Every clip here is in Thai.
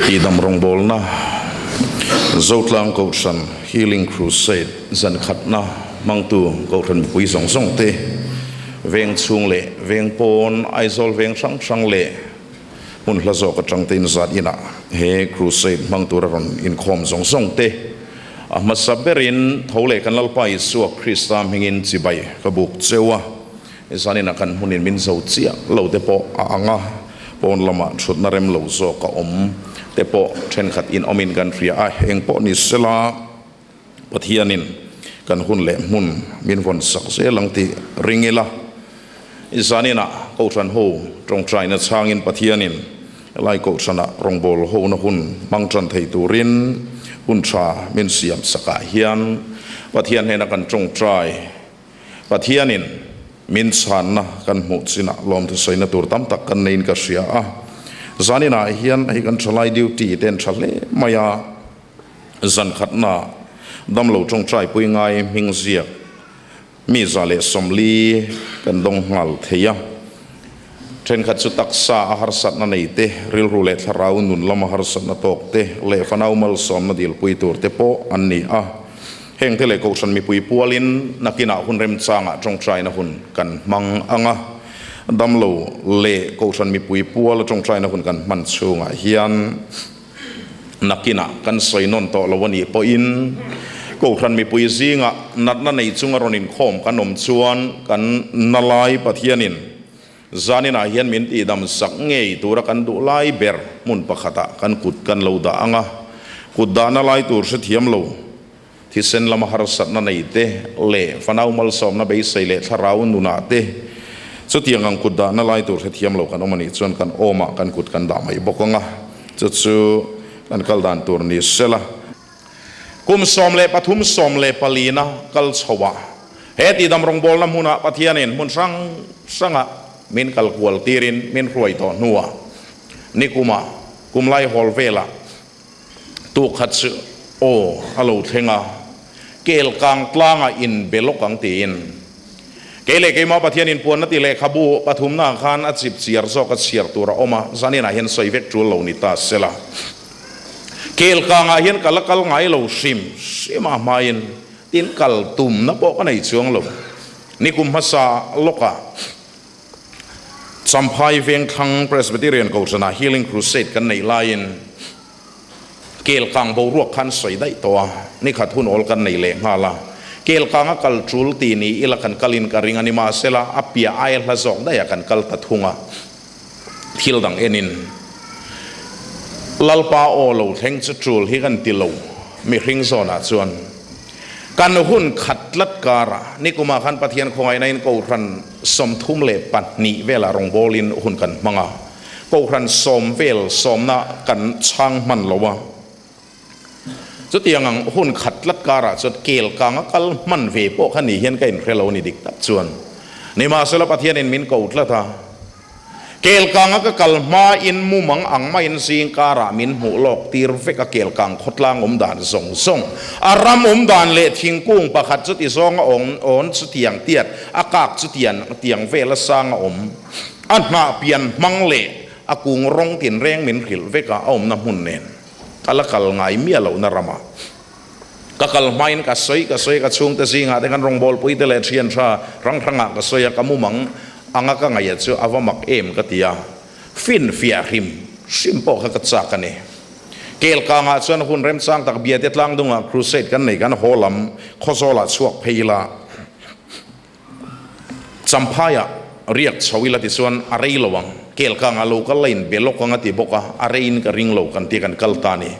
Hi damrong bol na zotlang kosan healing crusade zan khat na mangtu kosan pui song song te veng chung le veng pon aizol veng sang sang le mun hlazo ka chang tin zat ina he crusade mangtu ron in khom song song te masaberin thole kan lalpai su Krista mingin chibai ka buk chewa izanina kan hunin min zo chia lo te po anga pon lama thut na rem lo zo ka te po then khat in omin kan ria a heng po ni sela pathianin kan hun le mun min von sak se lang ti ringila izanina ko than ho trong china changin pathianin lai ko chana rongbol ho na hun mangchan thei turin hun cha min siam saka hian pathian hena kan trong trai pathianin min chan na kan mu china lom thu soina tur tam tak kan nein ka sia a zanina hian hi kan chalai duty ten chale maya zan khatna damlo trong trai pui ngai ming zia mi zale somli kan dong ngal theya tren khat chu taksa har sat na nei te ril rule tharau nun lama har sat na tok te le fanau mal som na dil pui tur te po anni a heng te le ko san mi pui pualin nakina hun rem changa trong trai na hun kan mang anga damlo le ko san mi pui pual trong trai na hun kan man chunga hian nakina kan soinon to lawani po in ko san mi pui zinga nat na nei chunga ronin khom kanom chuan kan nalai pathianin zanina hian min ti dam sak ngei tura kan du lai ber mun pakhata kan kut kan lo da anga kut da na lai tur se thiam lo thi sen lama har sat na nei te le fanau mal som na be sei le tharau nuna te chu tiang ang kut da na lai tur se thiam lo kan omani chuan kan oma kan kut kan da mai bokonga chu kan kal dan tur ni sela kum som le pathum som le palina kal chowa he ti dam rong bol na huna pathianin mun sanga min kal kual tirin min ruai to nuwa nikuma kumlai hol vela tu khatsu o alo thenga kel kang tlanga in belokang tin kele ke ma pathianin puan na ti le khabu pathum na khan achip chiar zo ka chiar tura oma zanina hen soivek tu lo ni ta sela kel kanga hen kalakal ngai lo sima main tin kal tum na po ka nei chuang lo nikum hasa loka sampai veng thang Presbyterian ko sana healing crusade kan nei lain kel kang bo ruak khan soi dai to ni khat hun ol kan nei le ngala kel kang kal trul ti ni ila kan kalin ka ring ani ma sela apia ai la zong dai kan kal ta thunga thil dang enin lalpa o lo theng chu trul hi kan ti lo mi ring zona chuan kan hun khat lat kara ni kuma khan pathian khongai nain ko ran som thum le pat ni vela rong bolin hun kan manga ko ran som vel som na kan chang man lowa chu tiang ang hun khat lat kara chot kel kang kal man ve po khani hian kain relo ni dik tak chuan ni ma sela pathian in min ko tla kel kang ka kalma in mumang ang main sing kara min mu lok tir ve ka kel kang khotlang dan song aram dan le thingkung pakhat chu ti zong on chu tiang tiat akak chu tiang ve la sang anna pian mang le akung rong tin reng min khil ve ka na hun nen kalakal ngai mia lo na rama kakal main ka soi ka chung te zinga te kan rong bol pui te le thian tha rang thanga ka soya ka mumang anga ka ngai chu awamak em ka tia fin fia him simpo ka cha ka ne kel ka nga chuan hun rem sang tak bia te tlang dunga crusade kan nei kan holam khozola chuak pheila champaya riak chawila ti chuan arei lowang kel ka nga lo ka lain belok ka ti boka arein ka ring lo kan ti kan kaltani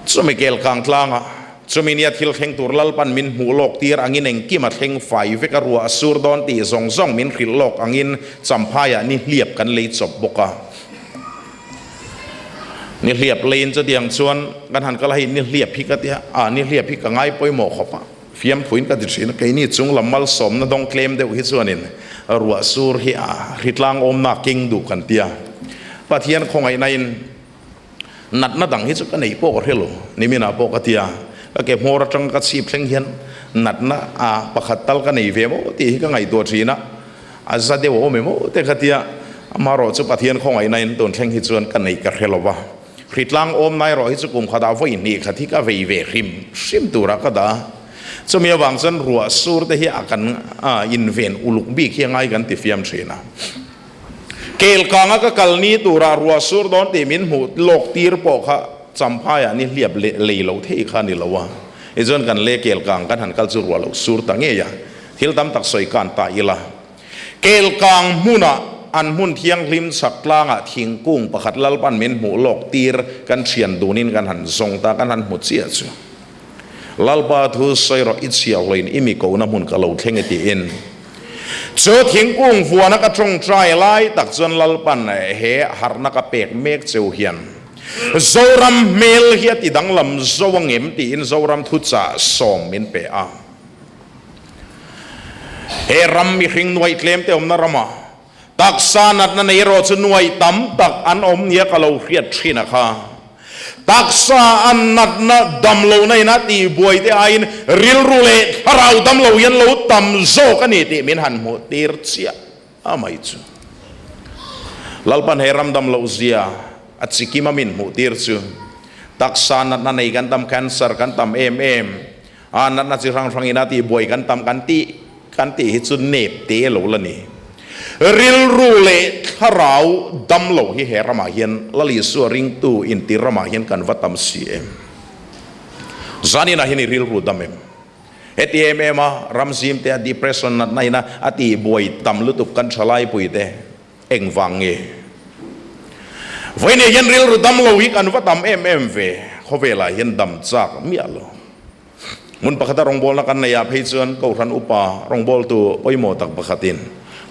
chumi kel kang tlanga chumi nia thil kheng tur lal pan min mu lok tir angin eng kimat kheng fai ve ka ruwa sur don ti zong min khil lok angin champaya ni liap kan lei chop boka ni liap lein cha diang chuan kan han kala hi ni liap hi ka tia ni liap hi ka ngai poi mo khopa fiam phuin ka dirsin ke ni chung lamal som na dong claim de hi chuanin ruwa sur hi ritlang na king du kan tia pathian khongai nain nat na dang hi chu ka nei po ko helo ni mina po ka tia ke mora tang ka sip thleng hian nat na pakhat tal ka nei ve mo ti hi ka ngai to thina azza de wo me mo te khatia amaro chu pathian khongai nain ton thleng hi chuan ka nei ka helowa ริดลังอมนายรอให้จุกุมขดาไว้นี่ขัดที่ก็เวริมซิมตัวรักก็ได้จะมีบางส่วนรัวสูรแต่ที่อากันอินเวนอุลุกบีเคียงไงกันติฟิมเชนะเกลกังก็กัลนี้ตัวรัวสูรโดนติมินหูโลกตีร์ปอกะจำพายอันนี้เรียบเลยเราเที่ขานี่ละวะไอ้ส่วนกันเล่เกลกังกันหันกัลจูรัวโลกสูรตั้งเงี้ยที่เราทำตักสอยกันตายละเกลกังมุนะอันมุ่นเทียงลิมสักลางทิ้งกุ้งประคัดลัลปันมินหูโลกตีร์กันเชียนดูนินกันหันทรงตากันหันหมดเสียจูลัลปาทุสอยรออิเสียเลยอิมิโกน้ำมุนกะเราเทงตีอินเจอทิ้งกุ้งฟัวนักจงใจไล่ตักจนลัลปันเฮหาร์นักเปกเมกเจียวเฮียนโซรัมเมลเฮียติดังลำโซวังเอ็มตีอินโซรัมทุจ่าสอมมินเปอาเฮรัมมีหิงหน่วยเคลมเตอมนารมาตักสานัดนันเอโรจหน่วยตั้มตักอันอมเนียกะเราเรียดชีนะคะตักษาอันนัดนัดดำโลในนาทีบวยที่ไอ้ริลรูเล่เราดำโลยันโลตั้มโซกันนี่ที่มินหันหมดตีร์เสียไม่จูลัลปันเฮรัมดำโลเสียอัดสิกิมามินหมดตีร์จูตักษานัดนันในกันตั้มแคนเซอร์กันตั้มเอ็มนัดนัดสิรังอินาทีบวยกันตั้มกันตีฮิจุนเนบเตโลละนี่ริลรูเล่ถ้าเราดำโลที่เฮรามาเฮียนละลิสัวริงตูอินติรามาเฮียนกันวัดตั้มซีเอ็มจานี่นะเฮียนริลรูดัมเอ็มเอทีเอ็มมารัมซิมเตะดีเพรสชันนัดไหนนะอติบวยตั้มลุตุกันชลายปุยเตะเอ็งวังเงวันนี้เฮียนริลรูดัมโลฮิกันวัดตั้มเอ็มเวเขาเวลาเฮียนดัมจากมีอะไรมุนปะขัดรองบอลนักกันในอาเพจวนกูรันอุปารองบอลตัวไปโมตักปะขัดิน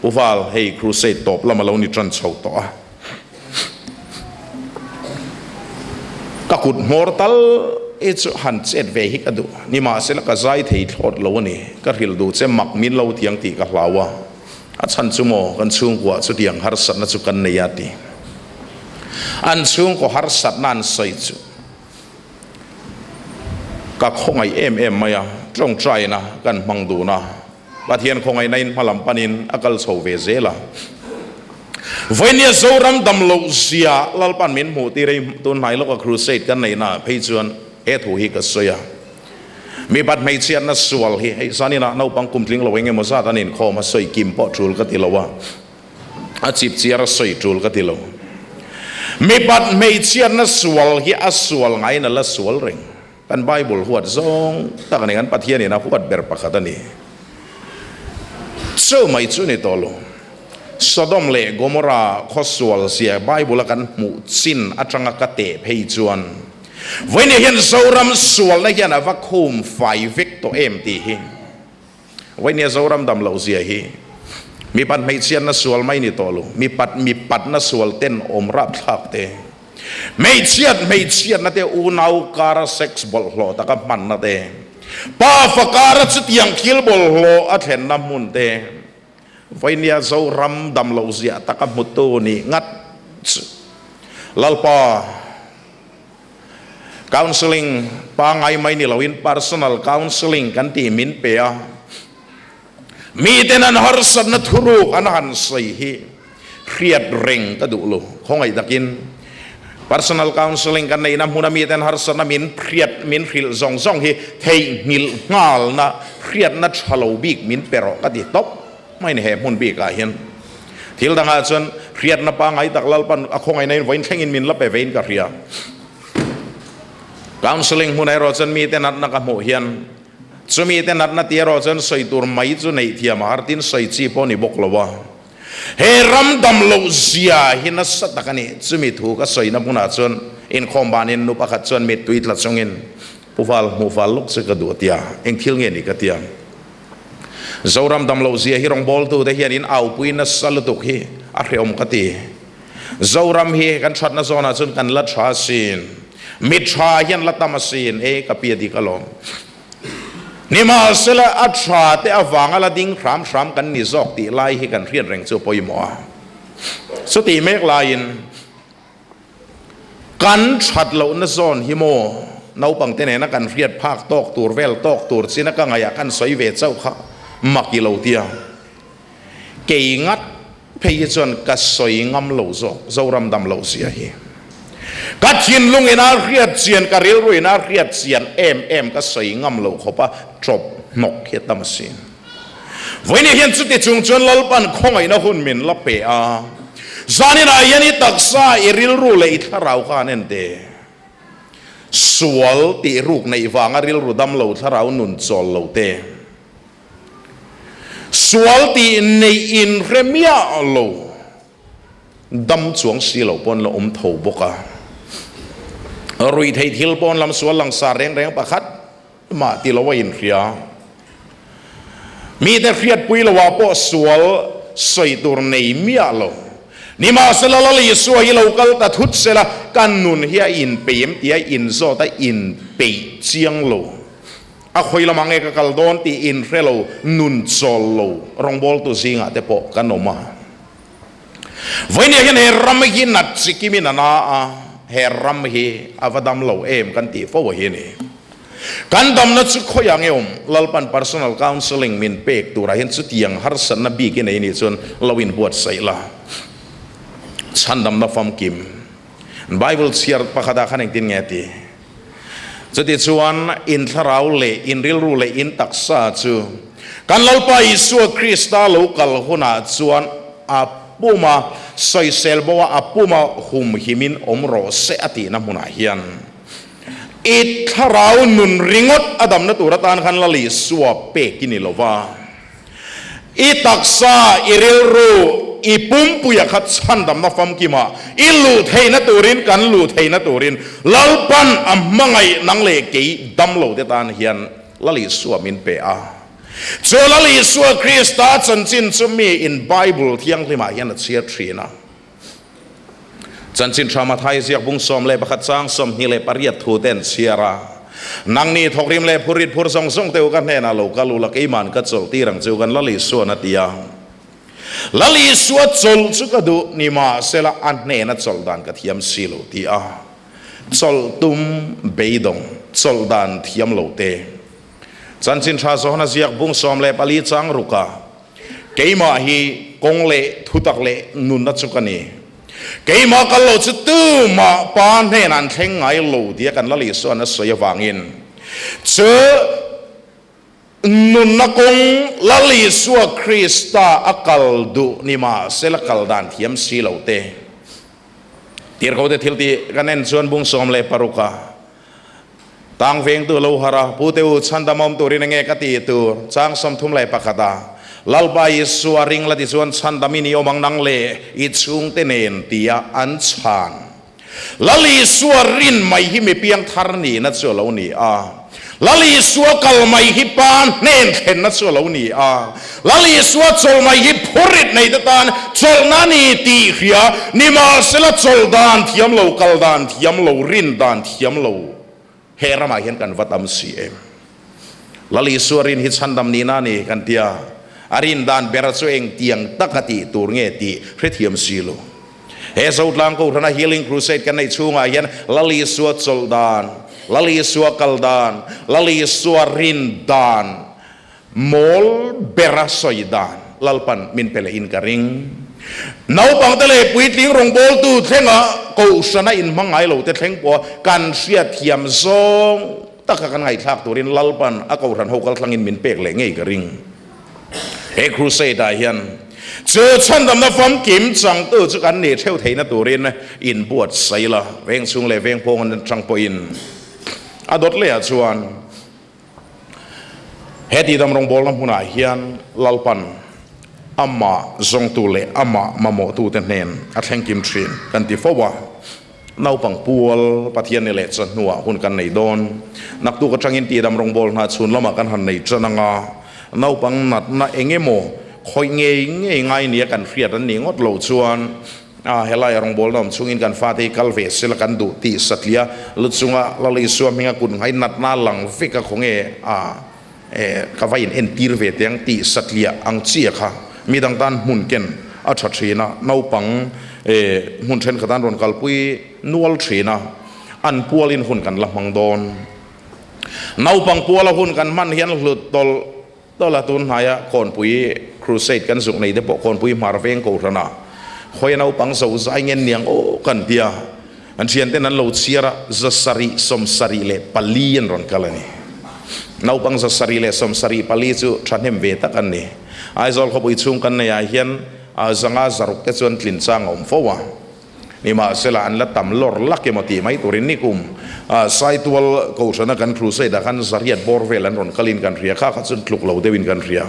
อุฟาลให้ครูเซตตบแล้วมาเล่านิทรรศโชต่อก็ขุดมอร์ตัลเอชหันเซตเวฮิกดูนี่มาเสละก็ใจที่ทอดเราเนี่ยก็ริลดูเจมักมินเราเทียงตีกับเราว่าอันชันโมกันช่วงกว่าสุดยังฮาร์สัตนัสุกันเนียตีอันช่วงก็ฮาร์สัตนันใส่จูก็คงไอเอ็มมาอย่างจงใจนะกันมังดูนะว่าเทียนคงไอในมาลำปานินอากาศโซเวเซล่ะวันนี้โซรัมดำโลเซียลัลปันมินหมูตีเรตุนไหนแล้วก็ครูเซตกันในน่ะพิจวนเอทูฮิกัสเซียมีบัดไม่เชียนนัสวลฮิไอซานี่นะนาปังกุมทิ้งเราเองเมื่อซาตันินคอมาใส่กิมปอจูลก็ติลาวะอาชีพเชียร์ใส่จูลก็ติลาวมีบัดไม่เชียนนัสวลฮิอัสวลไงนั่นละสวลเร่งกันไบเบิลหัวซองตั้งแต่งั้นปะเทียนี่นะหัวเบอร์ปะขัดนี่เชื่อไม่จุนี่ตอลูสดอมเล่กอมราขอสวลเสียไบเบิลกันมุสินอัจฉริยะเตะเพยจวนวันนี้เห็นโซรัมสวลในเห็นว่าคุมไฟวิกตัวเอ็มตีหิวันนี้โซรัมดำเหลาเสียฮีมีปัดไม่เชียนนัสวลไม่นี่ตอลูมีปัดนัสวลเต้นอมรับทักเตไม่เชียนนะเตอูนาวการเซ็กซ์บอลโลตะกับมันนะเตป้าฟการจุดยังคิลบอลโลอัดเห็นน้ำมุนเตวันนี้โซรัมดำเหลาเสียตะกับมุตโตนี่งัดลัลปาcounseling ปางไอไม่นี่เราอิน personal counseling กันที่มินเปียมีแต่นั้นฮาร์สันนัทุรุอันหันใส่ฮีเครียดเร่งก็ดูลูคงไอตะกิน personal counseling กันในน้ำหูน้ำมีแต่ฮาร์สันมินเครียดมินฟิลซองฮีเทมิลงาลนะเครียดนัดฮัลโลบิกมินเปรอกติตบไม่เนี่ยมุนบิกอะเห็นทิลดังอาจารย์เครียดนับปางไอตักลัลปันคงไอในวันแข่งอินมินลับไปเวนกับเรียcounseling มุนไอรอจันมีแต่นัดนักโมเฮียนจะมีแต่นัดนัดที่รอจันใส่ตัวไม่จุในที่มาฮาร์ตินใส่จีปอนี่บกลวะเฮรัมดัมโลเซียหินัสตะกันนี่จะมีถูกก็ใส่นับมุนอาจันอินคอมบานินนุปะขัดจันมีทวิตลัดซงอินผู้ฟัลมูฟัลลุกสกดูเตียเองทิลเงี้ยนี่ก็เตียโซรัมดัมโลเซียฮิรองบอลตัวแต่เฮียนินเอาปุยนัสสัลตุกฮีอาเรียมกตีโซรัมฮีกันชัดนัสโซนาจันกันลัดชาซินมิชาเฮียนลัตตามาซีนกับเปียดีกลอมนี่มาเสละอัชาเตอวังอะไรดิ้งพรามกันนิจอกตีไล่ให้กันเรียนแรงเจ้าปอยหมอสติเมกลายินกันชัดเหล่านั้นซอนฮิโมนาปังเตเนนักกันเรียนภาคตอกตัวเวลตอกตัวสินักกันไงกันสวยเวทเจ้าข้ามักกิโลเตียเกี่ยงัดเพยจนกัสสวยงำเหล่าโซรำดำเหล่าเสียฮี กัดชินลุงเอ็นอาเรียดเจียนกะเรียรุ่ยนาเรียดเจียนเอ็มก็ใส่งำโลเขาปะจบนกเฮียตามสินวันนี้เห็นสุดที่จุงจนลลปันคงไอ้นะหุ่นมินละเปอาจานี่นายนี่ตักซาอิริลรูเลยถ้าเราข้านั่นเดสวลตีรูกในฟังอริลรูดำโลถ้าเราหนุนจอลโลเตสวลตีในอินเรมียโลดำจวงสีเหลาปนละเท่าบกะรุยไทยทิลปนลำสวลหลังสาแรงประคัดมาตีละว่าอินเรียมีแต่เรียดปุยละว่าปอสวลใส่ตัวในมียโลนี่มาเสละละลิสวยเราก็ตัดทุดเสละกันนุนเฮียอินเปียมเตียอินโซแต่อินเปียเจียงโลอะคอยละมังเอกกัลโดนตีอินเฟลนุนโซโลรองบอลตัวซิงอะแต่ปอกันออกมาวันนี้เห็นเฮรัมฮีนัดสิกิมินานาเฮรัมฮีอาวดัมโลกันตีฟาวเฮนี่กันดำนัดสุขอย่างเงี้ยลลปัน personal counseling มินเปกตัวเห็นสุดยังฮาร์สันนบีกินไอ้นี่ส่วนลวินบวชใส่ละฉันดำนับฟังกิมไบเบิลเชียร์ปะคดาขันเองตินเงี้ยตีจะติดส่วนอินทราวเลอินริลรูเลอินตักซาจูกันลลไปส่วนคริสต์โลกัลหุนาส่วนอาปูมาใส่เซลบัวอาปูมาหุมหิมินอมโรเสอติน้ำมุนาเฮียนอิทราวนุนริงดอดัมนัตุรตานขันลลีสวเปกินิโลวาอิตักซาอิริลรูอีปุ่มปุยขัดชันดำนับฟังกิมาอิลูเทนตูรินกันลูเทนตูรินลลปันอัมมังไงนังเลกีดำโลเดตานเฮียนลลีสวมินเปอาเจอลลีสวคริสต์จันจินจะมีอินไบเบิลที่ยังที่มาเฮียนเชียร์ทรีนะจันจินชามาไทยเสียบุ้งสมเลประคัดสร้างสมฮิเลปริยัตทูเตนเชียรานังนี้ทอกริมเลพูริตพูรส่งเตวกันแน่นาโลกาลูลักอิมันกัดโจตีรังเจ้ากันลลีสวนัดยาลลีสวดจลสุกดูนิมาเซลอันเนนัดจลดานกัดยามสิโลตีอาจลตุมเบยดงจลดานที่ยามโลเตจันจินชาโซฮนาเสียบุ้งสมเลปลีจังรุกาเกยมาฮีกงเลทุตักเลนุนนัดสุกันีเกยมากันโลจุดตู้มาปานเฮนันเทงไงโลเดียกันลลีสวนัดสวยฟังอินเจอนุนนักงลลีสวคริสตาอักลดูนิมาเซลกัลดานที่ยมสีเหลาเตตีร์เขาเตทิลตีกันเน้นส่วนบุ้งสมเลปารุกาต่างเวงตัวโลหะระผู้เตวชันดามอมตัวรินเงกตีตัวจางสมทุมเลปะคดาลลไปสวริงละที่ส่วนชันดามินิโอมังนังเลอิชุงเตเนนตียอันชันลลีสวรินไม่หิมเปียงทารนีนัดส่วนเหล่านี้ลลีสวกัลไม่หิปานเน้นเห็นนัดส่วนเหล่านี้ลลีสวจลไม่หิพูริตในตานจลนันีตีเขียนิมาเสละจลดานที่ยมโลกัลดานที่ยมโลรินดานที่ยมโลเฮรามาเห็นกันวัดอัมซีลลีสวรินฮิตชันดำนีนานีกันเตียอารินดานเบรัสเองเตียงตักติตูร์เงตีเพรเทียมซีโลเฮสูดลังกูทนาฮีลิงครูเซตกันในช่วงอายันลลีสวจลดานลลีสวกัลดานลลีสวรินดานมอลเบรัสอยดานลลปันมินเปเลอินกะริงนาวปังทะเลปุยติงรงบอลตูเทงะกูสนาอินมังไงโลเตเทงปัวกันเสียเทียมซองตักกันไงทักตัวรินลลปันอากาศรันหกกลังอินมินเปกเลงไงกะริงเฮครูเซดายันเจอฉันดำนับฟังกิมจังตัวจุกันเนี่ยเที่ยวไทยนะตัวเรียนอินบวชใส่ละเวงซุงเลยเวงพงจังปอินอดดเลยชวนเฮตีดำรงบอลน้ำพุนาเฮียนลลปันอามาจงตูเลอามาโมตูเตนเนนอัดแห่งกิมทรีนกันที่ฟ้านาปังปัวลปะเทียนในเล็ดจันหัวหุ่นกันในดอนนักตูก็จังอินตีดำรงบอลนาชุนละมากันหันในจันงานาปังนัดนาเองโมคอยเงยเนี่ยกันเฟียดนี่งดโลชวนเฮลัยรองบอลน้ำช่วงอินกันฟาติกัลเวสละกันดูตีสัตเลียลุชงะลลิสวมิงกุนให้นัดนาหลังฟิกะของกาไฟอินตีร์เวทยังตีสัตเลียอังเชียค่ะมีดังด้านหุ่นเก่นอัจฉรินะนาปังหุ่นเช่นขดานรอนกัลปุยนัวลชีนะอันปัวลินหุ่นกันละมังดอนนาปังปัวละหุ่นกันมันเห็นหลุดตละตุนหายคนปุยครูเซตกันสุกในเดปคนปุยมาร์เวงกูรนะคอยนาปังสาวใจเงินเนียงโอ้กันเดีย อันเชียนเต้นนั้นเราเชียระจะสรีสมสรีเล่ปลีนรอนกันนี่นาบังจะสรีเล่สมสรีปลีจูฉันเห็นเวทกันนี่ไอ้จอลเขาไปชุ่มกันในอาเฮียนจังอาจารุกเตจวนกลิ่นจางอมฟ้านี่มาเสลานละตำลอร์ลักเกมตีไม่ตัวรินนี่กุมไซตัวกูชนะกันครูเซดกันสรีดบอร์เวลันรอนกลินกันเรียข้าขัดจนคลุกเหลาเดวินกันเรีย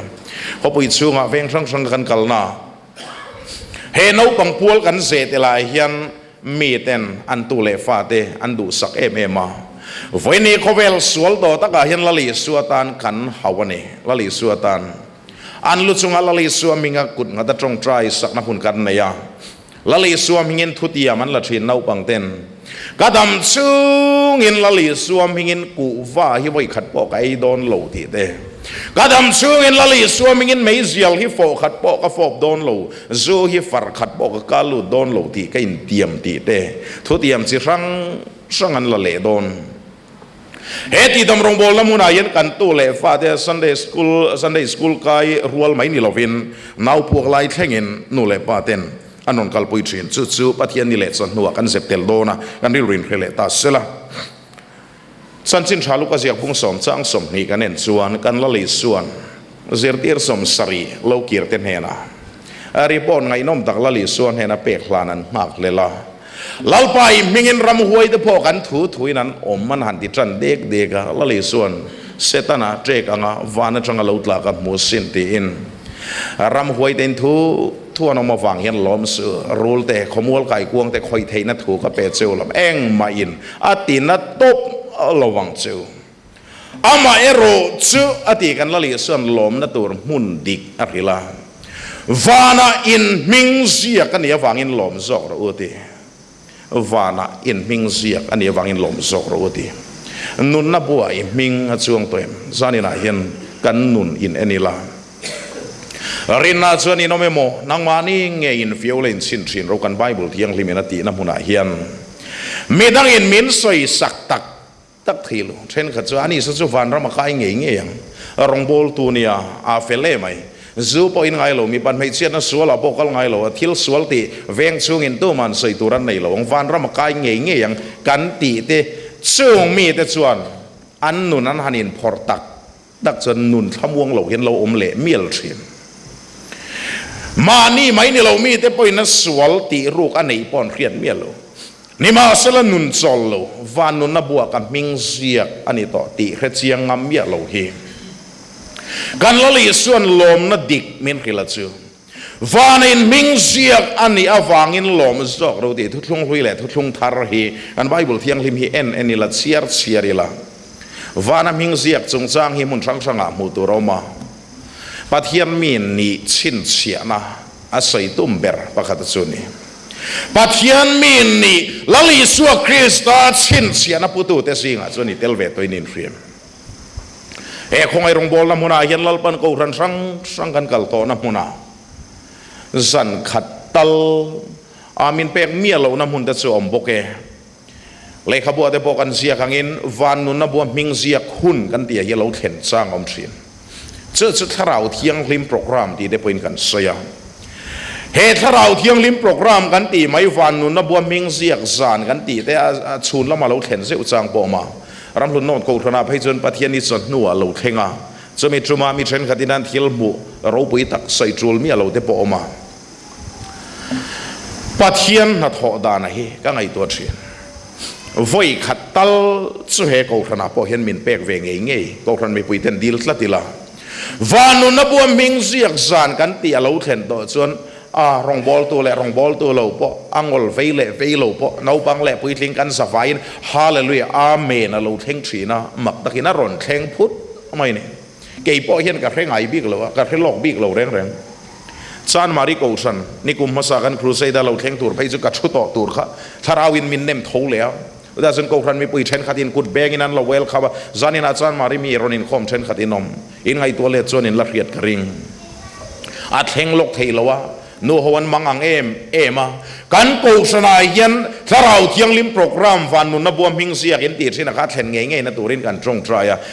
เขาไปชุ่มเวงช่างกันกัลนาเฮนเอาปังพัวกันเสตลายเฮียนมีเต็นอันตูเลฟาเตอันดูสักเอเอมาวันนี้เขาเวลสวลโตตะกาเฮียนละลิสวตันกันฮาวนี่ละลิสวตันอันลุจุงละลิสวมิงกุดงัดจงใจสักนักหุ่นกันเนี่ยละลิสวมิงินทุติยามันละชินเอาปังเต็นกระดำซุงอินละลิสวมิงินกูว่าฮิไว้ขัดปอกไอโดนโลทีเตกระดำซูงินละลิสวมิงินไม่เสียลฮิโฟขัดปอกกฟอบโดนโลซูฮิฟาร์ขัดปอกกาลูโดนโลทีก็อินเตียมตีเตทุเตียมสิรังอันละเลโดนเฮติดำรงโบลมุนายันกันตู้เลฟาเดSunday schoolกายรัวไม่นิลวินนาวพวกไล่แข่งอินนูเลปาเตนอันนนกัลปุยชินจู่ๆปะเทียนนิเลสนัวกันเซปเตลโดนะกันริรินเคเลตาเซละสันจินชาลุกเสียกพุงสมจ้างสมนี่กันเน้นส่วนกันละลิส่วนเสียตีร์สมสรีโลกีร์เตนเฮนะรีบอนไงน้อมตักละลิส่วนเฮนะเปกลานันมากเลยละลัลไปมิงินรำหวยตะพอกันถุยนั้นอมมันหันติจันเด็กละลิส่วนเซตนาเจกังวานจังละอุตลากับมุสินตีอินรำหวยเต็นทั่วนมาฟังเห็นล้อมเสือรูลแต่ขมวลไก่กวงแต่คอยเทนัถูกก็เปเซลลำเอ็งมาอินอตินัดตบระวังเจ้าอามาเอโรเจ้าอติกันละลิส่วนลมนัตัวมุนดิกอะไรล่ะวานาอินมิงเสียกันเนี่ยฟังอินลมสอกเราอุติวานาอินมิงเสียกันเนี่ยฟังอินลมสอกเราอุตินุนนับบัวอิมิงช่วงตัวเองซานินาเห็นกันนุนอินเอนิลารินนาส่วนนี้น้องเมโมนางมานี่เงี้ยอินฟิวเลนสินเรากันไบเบิลที่ยังลิมินาตีน้ำมุนาเฮียนมีดังอินมินสวยสักตักทีลูเช่นขัดอันนี้สุวรรณเรามาขายเงี้ยรองโบลตัวเนี่ยอาเฟเล่ไหมซูปอินไงโลมีปันไม่เชื่อนะสวลปกลไงโลทิลสวลตีเวงช่วงอินตัวมันสวยตัวรันในโลองฟันเรามาขายเงี้ยกันตีเตช่วงมีแต่ส่วนอันนุนอันหันินพอร์ตักจนนุนทำวงโลเห็นเราอมเละเมียลเชียนมานี่ไหมนี่เรามีแต่ปอยนัสวลตีรูกอันไหนปอนเรียนเมียเรานี่มาสละนุนจอลเราวานุนนับบัวกับมิงเสียอันนี้ต่อตีเรียงงามเมียเราเฮกันละลิส่วนลมนัดดิกมินขิลจูวานินมิงเสียอันนี้อาวางินลมจอกเราตีทุกช่วงหุยแหละทุกช่วงทาร์ฮีอันไบเบิลที่ยังลิมฮีเอ็นนี่ละเชียร์ละวานามิงเสียจงจ้างฮิมุนช่างอามูตุเรามาปัทยันมีนี่ชินเสียนะอาศัยตุ่มเบอร์ปะคัตสุนีปัทยันมีนี่ละลิสัวคริสต์ชินเสียนะพุตุเตสิงห์สุนีเทลเวตัวนินฟรีมคงไอรงบอลน้ำมุนาเห็นลัลปันกูรันสังกันกัลโตน้ำมุนาสันขัดตัลอามินเปกเมียเราน้ำมุนเตสอมโบเกเลยขบวนเตปกันเสียขังอินวานุนนับว่ามิงเสียขุนกันเตียเยเราเห็นสร้างอมสินเจ้าถ้าเราเที่ยงลิมโปรแกรมที่ได้เป็นกันเสียเหตุถ้าเราเที่ยงลิมโปรแกรมกันตีไม่ฟันนุนนับว่ามิงเสียกสานกันตีแต่ชูนแล้วมาเราเห็นเสียจางปอมารำลุนโนดกูธนาให้จนปะเทียนนิสนัวเราเทงาจะมีจุมามีเทรนขัดนันทิลบุเราปุยตักใส่จูลมีเราเตปอมาปะเทียนนัดหอดานะเฮก็ไงตัวเชียนวัยขัดตัลสุเหกูธนาพอเห็นมินเปกเวงเงี้ยกูธนาไม่ปุยเทนดิลสละติละวานุนับว่ามิงเสียกสานกันตีเราเห็นตัวส่วนรองบอลตัวเละรองบอลตัวเราปะอังกฤษเฟยเละเฟยเราปะนาบังเละปุยทิ้งกันสบายฮาเลลูยาอาเมนเราเทงชีนะมักตะกินารอนเทงพุทธไม่เนี่ยเกี่ยปอเห็นกับเทงไอบิกเรากับเทงหลอกบิกเราแรงซานมาริโกสันนี่กุมมาสากันครูเซดาเราเทงตัวไปจุกัดชุดต่อตัวค่ะถ้าเราวินมินเนมทูแล้วแต่ส่วนกูครันมีปุยเชนขัดินกุดเบกินันเราเวลครับจานินาจานมาริมีรอนินคอมเชนขัดินนมอินไงตัวเล็ดจนินละเอียดกริงอัดเฮงลกเทลวะนูฮวันมังอังเอมากันกูสนายยันถ้าเราเที่ยงลิมโปรแกรมฟันนุนนับวมหิงเสียกินตีสินะครับเห็นไงนะตัวรินกันตรงใจ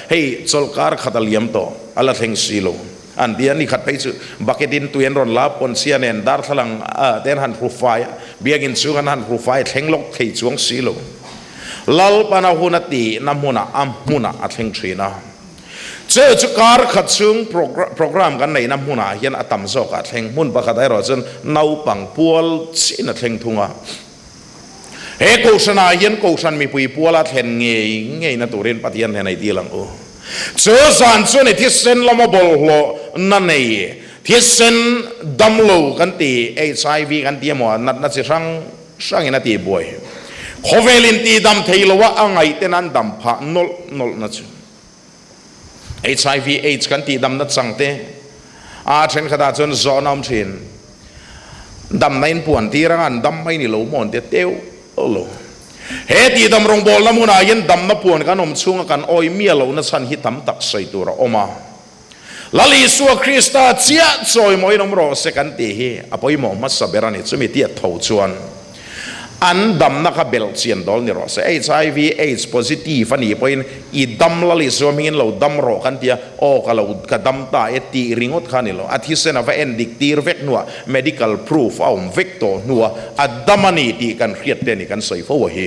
ให้จลการขัดเลียมต่ออัลเทงซีโล อันเดียนี่ขัดไปจุบักเก็ตินตัวเองรอนลาปนเสียเนนดาร์ทลังเต้นหันรูไฟเบียกินช่วงหันรูไฟเทงลกเทช่วงสีโลลลปนาหุนตีน้ำมุนาอัมมุนาอัดเทงชีนะเจ้าจุการขัดช่วงโปรแกรมกันในน้ำมุนาเห็นอัตมโซกัดเทงมุนปะขัดได้รอจนนาวปังปัวชินเทงทุงะเฮกูชนะเห็นกูชันมีปุยปัวละเทนเงยนะตัวเรียนปฏิญาณในที่หลังโอเจ้าสันส่วนที่เซนละมาบอลโลนั่นเองที่เซนดัมโลกันตีHIVกันตีหมอนัดสิช่างนัดตีบวยโคเวลินตีดัมเทลว่าอ่างไอเตนันดัมพะนลนัดจู HIV AIDS กันตีดัมนัดสังเตเช่นขนาดจนจอน้ำเช่นดัมในปวนที่รังอันดัมไม่นี่โลมอนเตียวโลเฮตีดำรงบอลละมุนายันดำนับปวนกันอมช่วงกันอ้อยเมียเรานัดสันหิตำตักใส่ตัวเราออกมาลลิสัวคริสต์เจียจอยมวยน้ำรอเสกันตีเฮอภัยมอมัสเบรานิจุมิเตียทูชวนอันดำนักเบลเซียนดอลนี่รอเส HIV AIDS positive ฟันนี่พอยอีดำลลิสัวมินเราดำรอกันเตียโอ้ก็เราก็ดำตาเอตีริงอดขันนี่เราอาทิตย์เซนว่าเอ็นดิกตีร์เวกนัว medical proof เอาเวกโตนัวอัดดำมันนี่ตีกันเครียดเดนี่กันใส่ฟ้าเฮ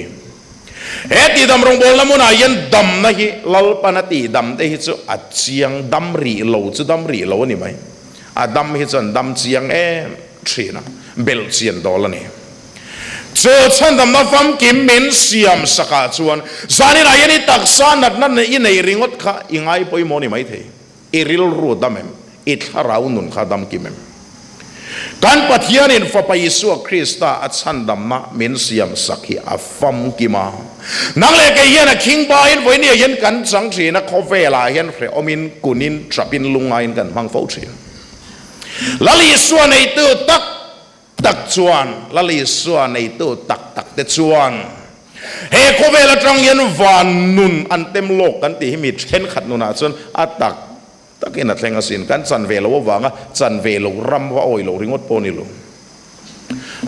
เฮตีดำรงบอลละมุนายันดำนะฮิลลปนตีดำได้ฮิจุอัดเชียงดำรีโลจุดำรีโลนี่ไหมอัดดำฮิจุดำเชียงชีนะเบลเซียนดอลนี่เจอฉันดำนับฟังกิมเมนเซียมสกัดชวนซานี่นายนี่ตักซานัดนั่นอินในริงอดข้าอิงไอปอยโมนี่ไหมเทอิริลรูดดำเอ็มอิทาราอุนุนข้าดำกิมเอ็มการปฏิญาณฝ่าไปยิสุคริสต์อัดฉันดำนะเมนเซียมสักฮีอัฟฟัมกิมานังเลกยันคิงบายินวันนี้ยันกันสังสีนักคอเวลายันเฟรอมินกุนินทรัพินลุงอายินกันมังฟูชีลลิสวนในตัวตักชวนลลิสวนในตัวตักเตชวนเฮคอเวลาจังยันวานนุนอันเต็มโลกกันที่มีเช่นขัดนุนาจนอัตตักกินอัดแรงสินกันจันเวลว่างจันเวลรำว่าโอยโลริงอดโปนิโล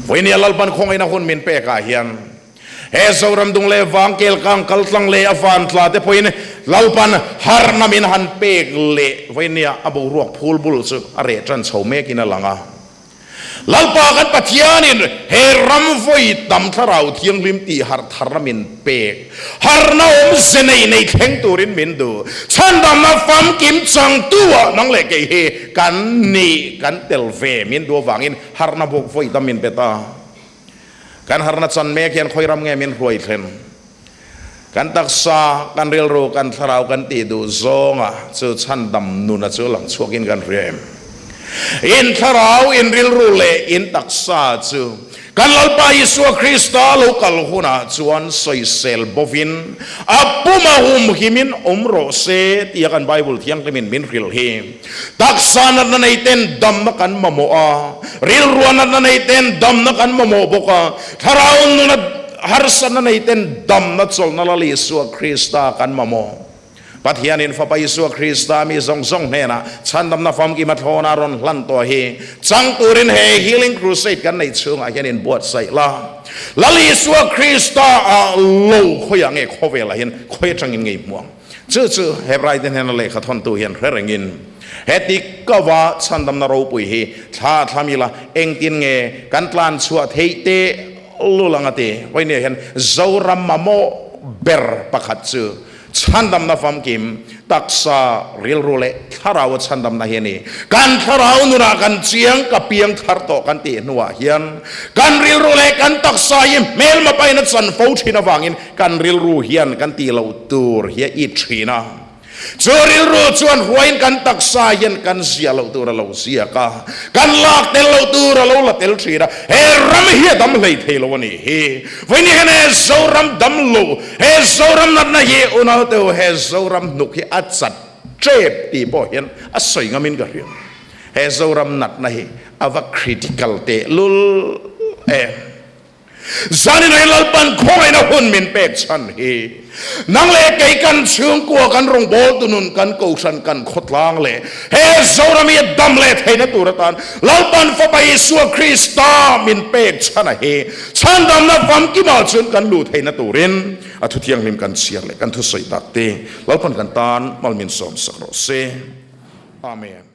วันนี้ลลปันคงไอ้นักคนมินเปกาเฮียนเฮสาวรำดุงเลวังเกลกังกัลตังเลอฟานตลาดเพอยน์ลลปันฮาร์นามินฮันเปกเลวันนี้อบูรวกพูลบุลสุอเรจันชาวเมกินลังอ่ะลลปากันปัจญานินเฮรัมฟอยตัมทาราวที่ยังริมตีฮาร์ทาร์มินเปกฮาร์นาอมเซนัยในแข่งตัวรินมินดูฉันดำมาฟัมกิมจังตัวนังเล็กเฮกันนี่กันเตลเฟมินดูวังอินฮาร์นาบกฟอยตัมมินเปตากันฮาร์นาจันเมกยันคอยรำเงมินรวยเทนกันตักษากันเรียลโรกันทาราวกันตีดูซองอ่ะเจอฉันดำนุนเจอหลังชัวกินกันเรียมอินทาราวอินเรียลโรเลอินตักษาเจอกันลลปายิสุคริสต์ลูกลหุนาจวนสอยเซลบวินอัปปุมาหุมหิมินโรเซที่กันไบเบิลที่ยังมินมินริลเฮตักษานันในเต็นดำนักันมโมอาริลรวนันในเต็นดำนักันมโมบกาทาราวนุนฮาร์สันในเต็นดำนัดโซลนัลลิสุคริสต์กันมโมปัทยานินฝ่าไปยิสุคริสต์มีซองเนี่ยนะฉันดำนับฟังกิมาทอนารอนลันตัวเฮจังตูรินเฮฮีลิ่งครูเซดกันในช่วงอาเห็นบวชใส่ละลลิสุคริสต์โลคอยอย่างเงี้ยขอเวลาเห็นคอยจังยังไงม่วงเชื่อเฮบรายเดนเฮนเลขทอนตัวเห็นเรื่องเงินเฮติกว่าฉันดำนารูปุยเฮถ้ามีละเองตินเงกันตลานชัวเทเตลุลังเตไว้เนี่ยเห็นเจ้ารัมมาโมเบอร์ปักขัดเจอฉันดำนาฟัมกิมตักษาเรียลโรเลทาราวฉันดำนาเฮนี่กันทาราวนุรากันเชียงกับเปียงทาร์โตกันตีนัวเฮียนกันเรียลโรเลกันตักษายิมเมลมาไปนัดสันฟูชินาวังอินกันเรียลรูเฮียนกันตีเหล่าตูร์เฮียอิชีนาจอริลรูชวนหวยกันตักษายินกันเสียเหล่าตูร์เหล่าเสียกันลากเตลเหล่าตูร์เหล่าละเตลชีนาเฮรัมเฮียดำเลยเทลวันนี้เฮวันนี้เฮเนโซรัมดำลูเฮโซรัมนัดนะเฮอุนาเตวเฮโซรัมนุกเฮอัดสัดเจ็บตีบ่เห็นอัศสวยงามินกันเรียนเฮโซรัมนัดนะเฮอว่าคริติคอลเตลุลจานินลลปันคอยนะหุ่นมินเป็กชันเฮนังเลกกันเชื่องกัวกันรงโบตุนุนกันกูชันกันขดลางเลเฮโซรามีดำเลเทนตุรตันลลปันฟะไปสัวคริสตามินเป็กชันเฮชันดำนับฟัมกิมาจุนกันลูเทนตุรินอทุเทียงลิมกันเสียงเลกันทุสัยตักเตลลปันกันตานมัลมินสอมสักโรเซอาเมน